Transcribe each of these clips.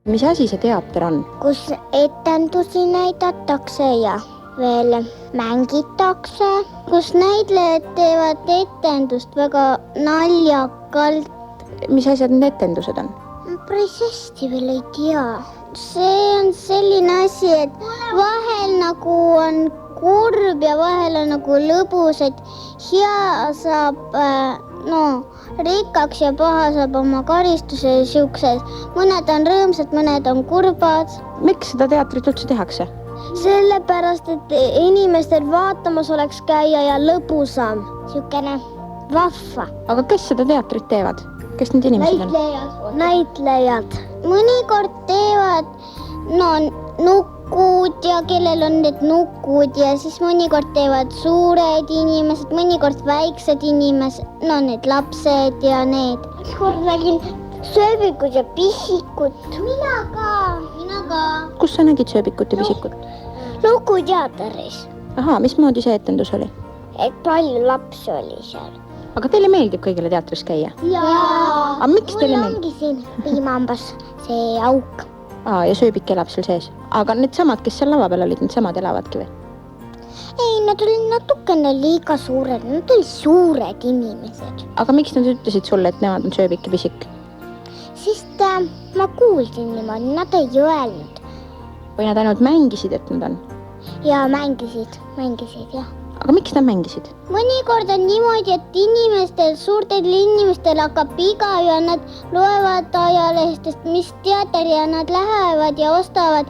Mis asi see teater on? Kus etendusi näidatakse ja veel mängitakse, kus näitlejad teevad etendust väga naljakalt. Mis asjad need etendused on? Päris hästi veel ei tea. See on selline asi, et vahel nagu on kurb ja vahel on nagu lõbus, et hea saab rikkaks ja paha saab oma karistuse ja siuksed. Mõned on rõõmsad, mõned on kurbad. Miks seda teatrit üldse tehakse? Sellepärast, et inimestel vaatamas oleks käia ja lõbusam. Siukene vahva. Aga kes seda teatrit teevad? Kes need inimesed on? Näitlejad. Mõnikord teevad nukud ja kellel on need nukud ja siis mõnikord teevad suured inimesed, mõnikord väiksed inimesed, need lapsed ja need. Kord nägin sööbikut ja pisikut. Mina ka. Kus sa nägid sööbikut ja pisikut? Lukuteatris. Ahaa, mismoodi see etendus oli? Et palju lapsi oli seal. Aga teile meeldib kõigile teatris käia? Jaa. Aga miks teile meeldib? Mul ongi siin piimambas see auk. Ja sööbik elab seal sees. Aga need samad, kes seal lava peal olid, need samad elavadki või? Ei, nad olid natukene liiga suured. Nad olid suured inimesed. Aga miks nad ütlesid sulle, et nemad on sööbik ja pisik? Sest ma kuulsin niimoodi, nad ei öelnud. Või nad ainult mängisid, et nad on? Ja mängisid, jah. Aga miks nad mängisid? Mõnikord on niimoodi, et suurtel inimestel hakkab viga ja nad loevad ajalehestest, mis teater ja nad lähevad ja ostavad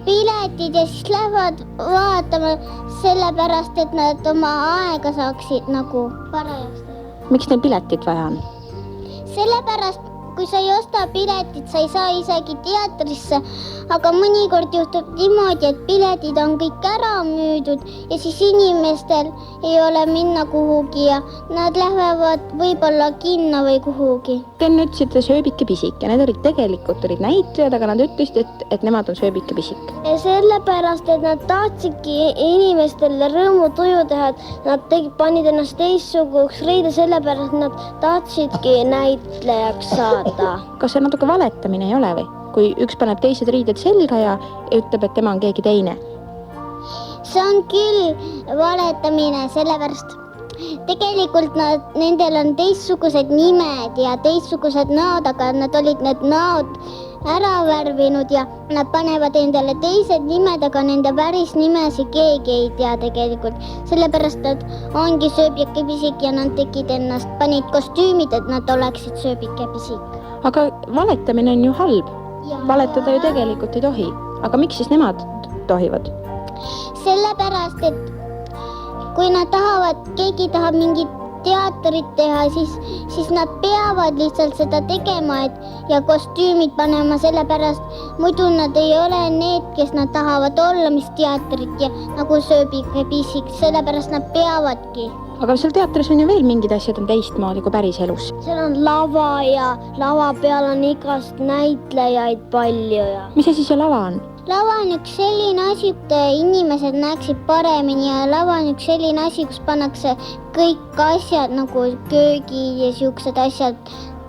piletid ja siis lähevad vaatama sellepärast, et nad oma aega saaksid nagu parajaks teha. Miks neil piletit vaja on? Sellepärast, kui sa ei osta piletit, sa ei saa isegi teatrisse, aga mõnikord juhtub niimoodi, et piletid on kõik ära müüdud ja siis inimestel ei ole minna kuhugi ja nad lähevad võib-olla kinno või kuhugi. Te ütlesite sööbik ja pisik ja need tegelikult olid näitlejad, aga nad ütlesid, et nemad on sööbik ja pisik. Ja sellepärast, et nad tahtsidki inimestele rõõmu tuju teha, et nad panid ennast teistsuguks riide, sellepärast nad tahtsidki näitlejaks saada. Kas see natuke valetamine ei ole või? Kui üks paneb teised riided selga ja ütleb, et tema on keegi teine? See on küll valetamine, sellepärast tegelikult nendel on teistsugused nimed ja teistsugused näod, aga nad olid need näod ära värvinud ja nad panevad endale teised nimed, aga nende päris nimesi keegi ei tea tegelikult. Sellepärast nad ongi sööbik ja pisik ja nad panid kostüümid, et nad oleksid sööbik ja pisik. Aga valetamine on ju halb. Valetada ju tegelikult ei tohi. Aga miks siis nemad tohivad? Sellepärast, et kui nad keegi tahab mingit teatrit teha, siis nad peavad lihtsalt seda tegema ja kostüümid panema, sellepärast muidu nad ei ole need, kes nad tahavad olla, mis teatrit ja nagu sööbik või pisik, sellepärast nad peavadki. Aga seal teatris on ju veel mingid asjad on teistmoodi kui päris elus. Seal on lava ja lava peal on igast näitlejaid palju ja... Mis asi see lava on? Lava on üks selline asi, et inimesed näeksid paremini ja lava on üks selline asi, kus pannakse kõik asjad nagu köögid ja siuksed asjad,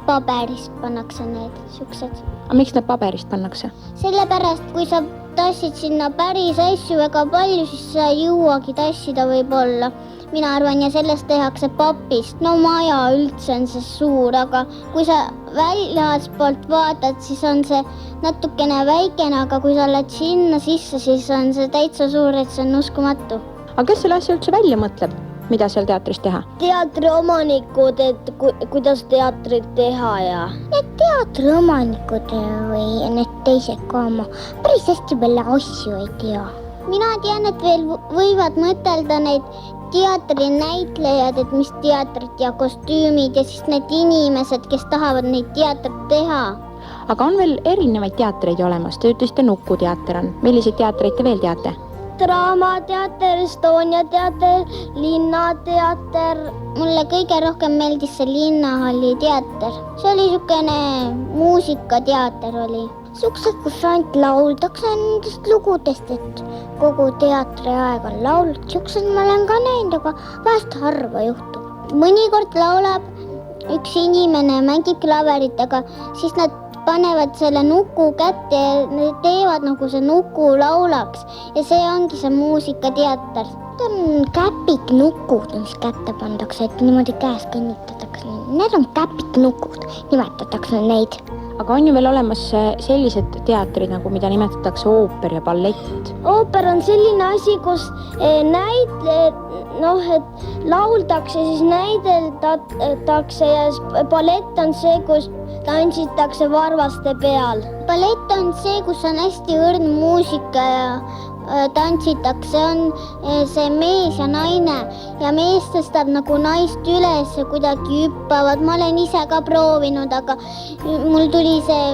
paberist pannakse need siuksed. Aga miks need paberist pannakse? Sellepärast, kui sa tassid sinna päris asju väga palju, siis sa ei jõuagi tassida võib-olla. Mina arvan, ja sellest tehakse papist. Maja üldse on see suur, aga kui sa väljaspoolt vaatad, siis on see natukene väikene, aga kui sa oled sinna sisse, siis on see täitsa suur, et see on uskumatu. Aga kes selle asja üldse välja mõtleb? Mida seal teatris teha? Teatriomanikud, et kuidas teatrit teha ja... Need teatriomanikud või need teised ka oma päris hästi palju asju ei tea. Mina tean, et veel võivad mõtelda neid teatrinäitlejad, et mis teatrit ja kostüümid ja siis need inimesed, kes tahavad neid teatrit teha. Aga on veel erinevaid teatreid olemas. Te ütlesite Nukuteater on. Milliseid teatreid te veel teate? Draamateater, Estonia teater, Linnateater. Mulle kõige rohkem meeldis see Linnahalli teater. See oli niisugune muusikateater oli. Siuksed, kus ainult lauldakse nendest lugudest, et kogu teatri aeg on laulud. Siuksed ma olen ka näinud, aga vahest harva juhtub. Mõnikord laulab üks inimene, mängib klaverit, aga siis nad panevad selle nuku kätte ja nad teevad nagu see nuku laulaks ja see ongi see muusikateater. Need on käpiknukud, mis kätte pandakse, et niimoodi käes kõnnitatakse. Need on käpiknukud, nimetatakse neid. aga on ju veel olemas sellised teatrid, nagu mida nimetatakse ooper ja ballett. Ooper on selline asi, kus et lauldakse, siis näideldatakse ja ballett on see, kus tantsitakse varvaste peal. Ballett on see, kus on hästi õrn muusika ja tantsitakse, on see mees ja naine ja mees tõstab nagu naist üles ja kuidagi hüppavad. Ma olen ise ka proovinud, aga mul tuli see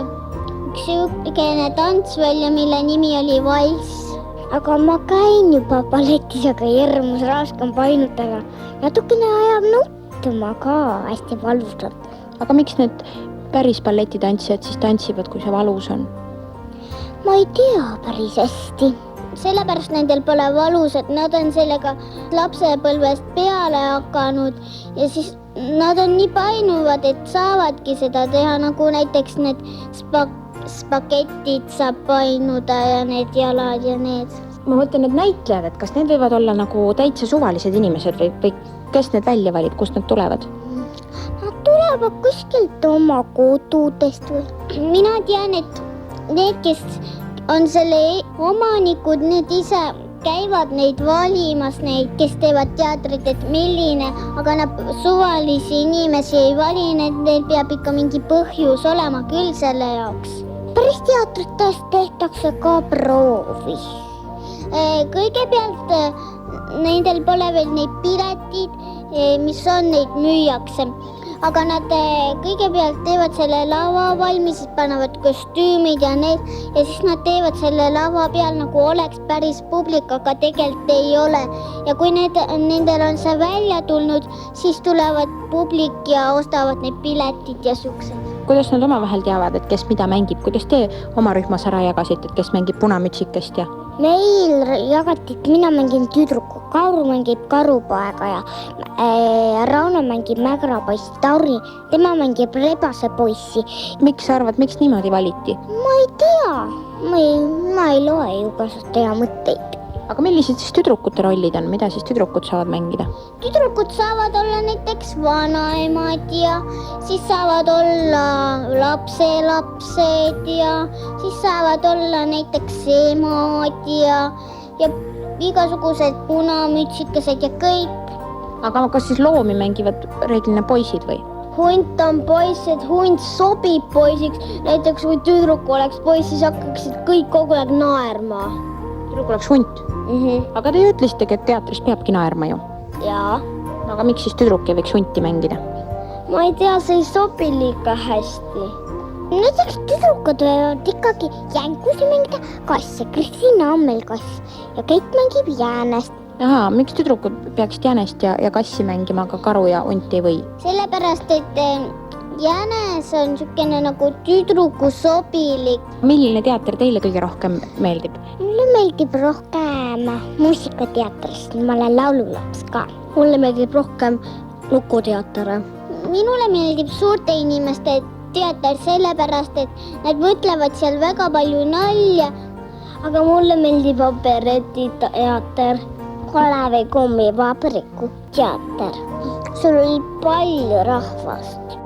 üks sihukene tants välja, mille nimi oli valss. Aga ma käin juba balletis, aga hirmus raske on painutada. Natukene ajab nuttuma ka hästi valusalt. aga miks need päris balletitantsijad siis tantsivad, kui see valus on? Ma ei tea päris hästi. Sellepärast nendel pole valus, et nad on sellega lapsepõlvest peale hakanud ja siis nad on nii painuvad, et saavadki seda teha, nagu näiteks need spagettid saab painuda ja need jalad ja need. Ma mõtlen, need näitlejad, et kas need võivad olla nagu täitsa suvalised inimesed või kes need välja valib, kust nad tulevad? Nad tulevad kuskilt oma kodudest või? Mina tean, et need, kes on selle omanikud, need ise käivad neid valimas, neid, kes teevad teatrit, et milline, aga nad suvalisi inimesi ei vali, neil peab ikka mingi põhjus olema küll selle jaoks. Päris teatrites tehtakse ka proovi. Kõigepealt nendel pole veel neid piletid, mis on, neid müüakse. Aga nad kõigepealt teevad selle lava valmis, siis panevad kostüümid ja siis nad teevad selle lava peal, nagu oleks päris publik, aga tegelikult ei ole. Ja kui nendel on see välja tulnud, siis tulevad publik ja ostavad need piletid ja siuksed. Kuidas nad omavahel teavad, et kes mida mängib? Kuidas te oma rühmas ära jagasite, et kes mängib punamütsikest ja? Meil jagati, et mina mängin tüdruku, Kauru mängib karupoega ja Rauno mängib mägrapoissi, Tauri, tema mängib rebasepoissi. Miks sa arvad, miks niimoodi valiti? Ma ei tea, ma ei loe ju kasutaja mõtteid. Aga millised siis tüdrukute rollid on, mida siis tüdrukud saavad mängida? Tüdrukud saavad olla näiteks vanaemad ja siis saavad olla lapselapsed ja siis saavad olla näiteks emad ja igasugused punamütsikesed ja kõik. Aga kas siis loomi mängivad reeglina poisid või? Hunt on poiss, et hunt sobib poisiks. Näiteks kui tüdruk oleks poiss, siis hakkaksid kõik kogu aeg naerma. Tüdruk oleks hunt? Aga te ju ütlesitegi, et teatris peabki naerma ju. Jaa. Aga miks siis tüdruk ei võiks hunti mängida? Ma ei tea, see ei sobi liiga hästi. Näiteks tüdrukud võivad ikkagi jänkusi mängida kasse. Kristina on meil kass ja Keit mängib jäänest. Ahaa, miks tüdrukud peaksid jäänest ja kassi mängima, aga karu ja hunti ei või? Sellepärast, et jänes on niisugune nagu tüdruku sobilik. Milline teater teile kõige rohkem meeldib? Mulle meeldib rohkem muusikateatrist, ma olen laululaps ka. Mulle meeldib rohkem lukuteater. Minule meeldib suurte inimeste teater sellepärast, et nad mõtlevad seal väga palju nalja. Aga mulle meeldib operetiteater. Kalevi kummivabriku teater. Sul oli palju rahvast.